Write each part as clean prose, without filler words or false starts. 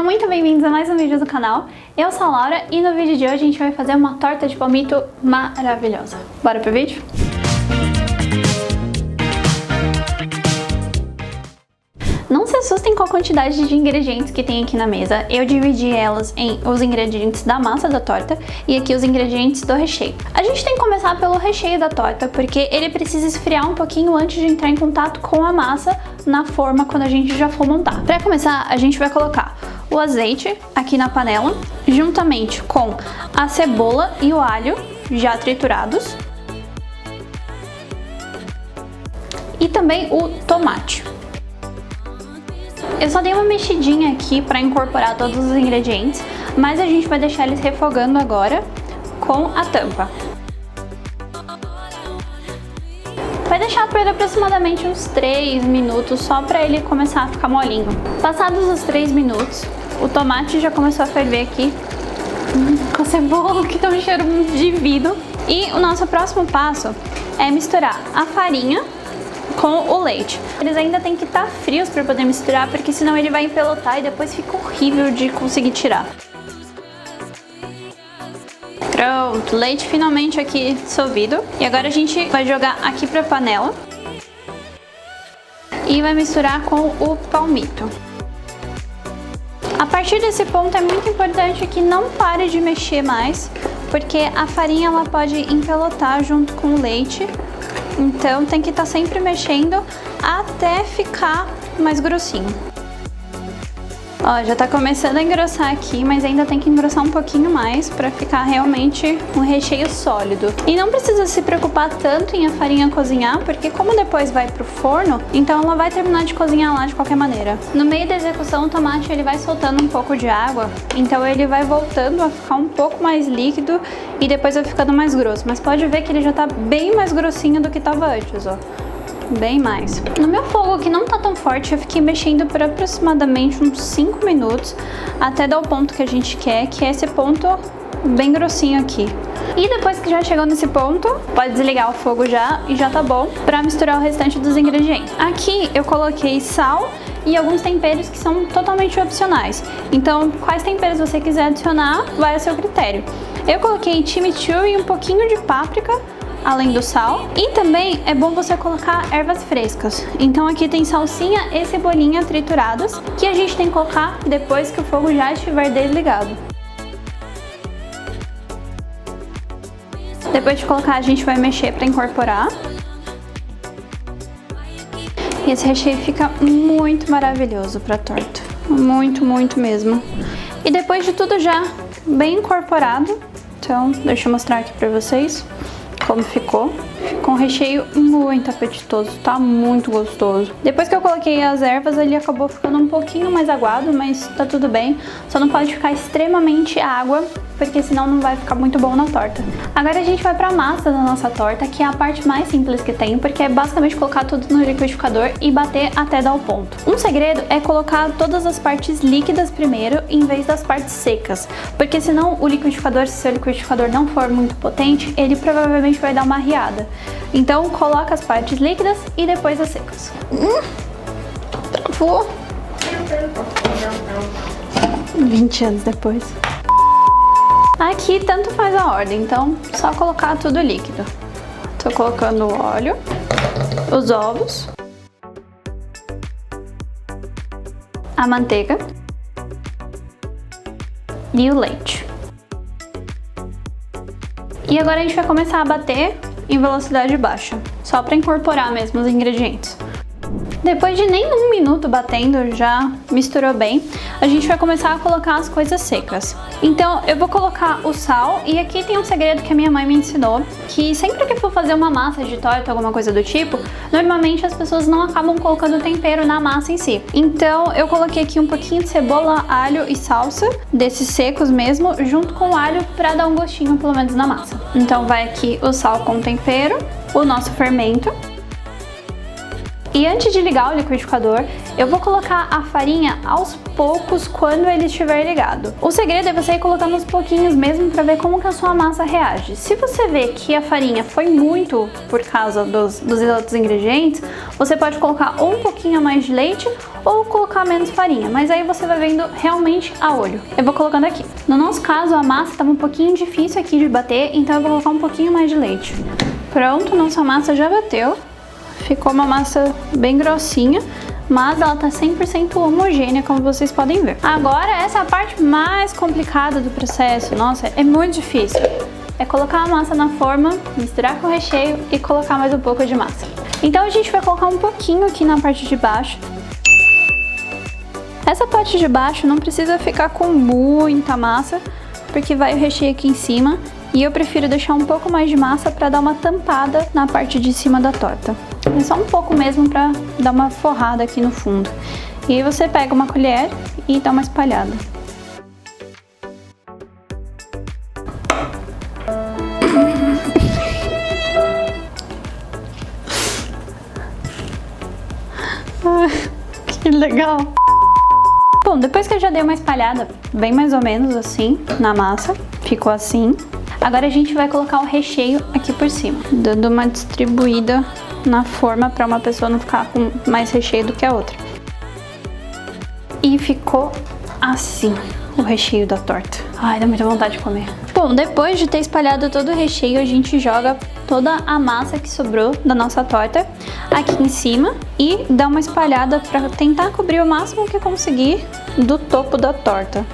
muito bem-vindos a mais um vídeo do canal. Eu sou a Laura e no vídeo de hoje a gente vai fazer uma torta de palmito maravilhosa. Bora pro vídeo? Não se assustem com a quantidade de ingredientes que tem aqui na mesa. Eu dividi elas em os ingredientes da massa da torta e aqui os ingredientes do recheio. A gente tem que começar pelo recheio da torta, porque ele precisa esfriar um pouquinho antes de entrar em contato com a massa na forma quando a gente já for montar. Para começar, a gente vai colocar o azeite aqui na panela, juntamente com a cebola e o alho já triturados e também o tomate. Eu só dei uma mexidinha aqui para incorporar todos os ingredientes, mas a gente vai deixar eles refogando agora com a tampa. Vai deixar por aproximadamente uns 3 minutos só para ele começar a ficar molinho. Passados os 3 minutos, o tomate já começou a ferver aqui com a cebola, que tá um cheiro divino. E o nosso próximo passo é misturar a farinha com o leite. Eles ainda têm que estar frios para poder misturar, porque senão ele vai empelotar e depois fica horrível de conseguir tirar. Pronto, leite finalmente aqui dissolvido. E agora a gente vai jogar aqui para a panela e vai misturar com o palmito. A partir desse ponto é muito importante que não pare de mexer mais, porque a farinha ela pode empelotar junto com o leite. Então tem que estar sempre mexendo até ficar mais grossinho. Ó, já tá começando a engrossar aqui, mas ainda tem que engrossar um pouquinho mais para ficar realmente um recheio sólido. E não precisa se preocupar tanto em a farinha cozinhar, porque como depois vai pro forno, então ela vai terminar de cozinhar lá de qualquer maneira. No meio da execução, o tomate ele vai soltando um pouco de água, então ele vai voltando a ficar um pouco mais líquido e depois vai ficando mais grosso. Mas pode ver que ele já tá bem mais grossinho do que tava antes, ó. Bem mais. No meu fogo, que não tá tão forte, eu fiquei mexendo por aproximadamente uns 5 minutos até dar o ponto que a gente quer, que é esse ponto bem grossinho aqui. E depois que já chegou nesse ponto, pode desligar o fogo já e já tá bom para misturar o restante dos ingredientes. Aqui eu coloquei sal e alguns temperos que são totalmente opcionais. Então, quais temperos você quiser adicionar, vai a seu critério. Eu coloquei chimichurri e um pouquinho de páprica, além do sal. E também é bom você colocar ervas frescas. Então aqui tem salsinha e cebolinha trituradas, que a gente tem que colocar depois que o fogo já estiver desligado. Depois de colocar, a gente vai mexer para incorporar. E esse recheio fica muito maravilhoso para torta. Muito, muito mesmo. E depois de tudo já bem incorporado, então deixa eu mostrar aqui para vocês como ficou. Ficou um recheio muito apetitoso, tá muito gostoso. Depois que eu coloquei as ervas, ele acabou ficando um pouquinho mais aguado, mas tá tudo bem. Só não pode ficar extremamente água, porque senão não vai ficar muito bom na torta. Agora a gente vai pra massa da nossa torta, que é a parte mais simples que tem, porque é basicamente colocar tudo no liquidificador e bater até dar o ponto. Um segredo é colocar todas as partes líquidas primeiro, em vez das partes secas, porque senão o liquidificador, se seu liquidificador não for muito potente, ele provavelmente vai dar uma arriada. Então coloca as partes líquidas e depois as secas. Travou. 20 anos depois. Aqui tanto faz a ordem, então só colocar tudo líquido. Tô colocando o óleo, os ovos, a manteiga e o leite. E agora a gente vai começar a bater em velocidade baixa, só para incorporar mesmo os ingredientes. Depois de nem 1 minuto batendo, já misturou bem, a gente vai começar a colocar as coisas secas. Então eu vou colocar o sal, e aqui tem um segredo que a minha mãe me ensinou, que sempre que for fazer uma massa de torta, alguma coisa do tipo, normalmente as pessoas não acabam colocando tempero na massa em si. Então eu coloquei aqui um pouquinho de cebola, alho e salsa, desses secos mesmo, junto com o alho para dar um gostinho pelo menos na massa. Então vai aqui o sal com tempero, o nosso fermento, E antes de ligar o liquidificador, eu vou colocar a farinha aos poucos quando ele estiver ligado. O segredo é você ir colocando aos pouquinhos mesmo para ver como que a sua massa reage. Se você vê que a farinha foi muito por causa dos outros ingredientes, você pode colocar ou um pouquinho mais de leite ou colocar menos farinha, mas aí você vai vendo realmente a olho. Eu vou colocando aqui. No nosso caso, a massa estava um pouquinho difícil aqui de bater, então eu vou colocar um pouquinho mais de leite. Pronto, nossa massa já bateu. Ficou uma massa bem grossinha, mas ela tá 100% homogênea, como vocês podem ver. Agora, essa é a parte mais complicada do processo. Nossa, é muito difícil. É colocar a massa na forma, misturar com o recheio e colocar mais um pouco de massa. Então a gente vai colocar um pouquinho aqui na parte de baixo. Essa parte de baixo não precisa ficar com muita massa, porque vai o recheio aqui em cima. E eu prefiro deixar um pouco mais de massa para dar uma tampada na parte de cima da torta. É só um pouco mesmo para dar uma forrada aqui no fundo. E aí você pega uma colher e dá uma espalhada. Que legal! Bom, depois que eu já dei uma espalhada, bem mais ou menos assim, na massa, ficou assim. Agora a gente vai colocar o recheio aqui por cima, dando uma distribuída na forma para uma pessoa não ficar com mais recheio do que a outra. E ficou assim o recheio da torta. Ai, dá muita vontade de comer. Bom, depois de ter espalhado todo o recheio, a gente joga toda a massa que sobrou da nossa torta aqui em cima e dá uma espalhada para tentar cobrir o máximo que conseguir do topo da torta.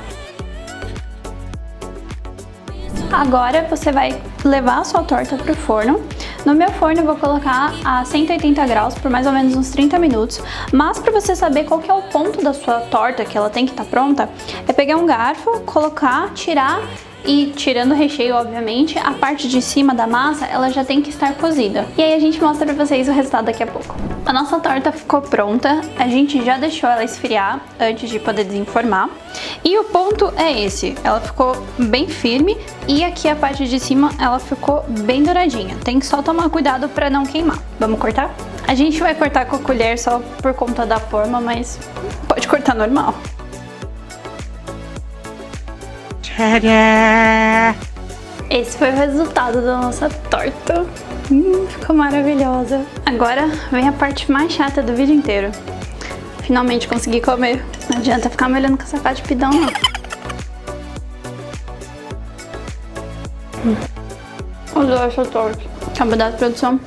Agora você vai levar a sua torta para o forno. No meu forno eu vou colocar a 180 graus por mais ou menos uns 30 minutos. Mas para você saber qual que é o ponto da sua torta, que ela tem que estar pronta, é pegar um garfo, colocar, tirar e tirando o recheio, obviamente, a parte de cima da massa, ela já tem que estar cozida. E aí a gente mostra pra vocês o resultado daqui a pouco. A nossa torta ficou pronta, a gente já deixou ela esfriar antes de poder desenformar. E o ponto é esse, ela ficou bem firme e aqui a parte de cima ela ficou bem douradinha. Tem que só tomar cuidado pra não queimar. Vamos cortar? A gente vai cortar com a colher só por conta da forma, mas pode cortar normal. Esse foi o resultado da nossa torta. Ficou maravilhosa. Agora vem a parte mais chata do vídeo inteiro. Finalmente consegui comer. Não adianta ficar me olhando com essa cara de pidão, não. Adoro essa torta. Acabou da produção.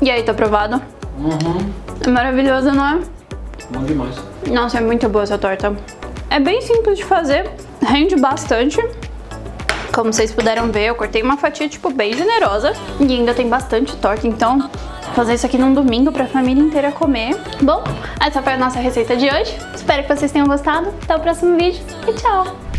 E aí, tá aprovado? Uhum. É maravilhoso, não é? Bom demais. Nossa, é muito boa essa torta. É bem simples de fazer, rende bastante. Como vocês puderam ver, eu cortei uma fatia, tipo, bem generosa. E ainda tem bastante torta, então vou fazer isso aqui num domingo pra família inteira comer. Bom, essa foi a nossa receita de hoje. Espero que vocês tenham gostado. Até o próximo vídeo e tchau!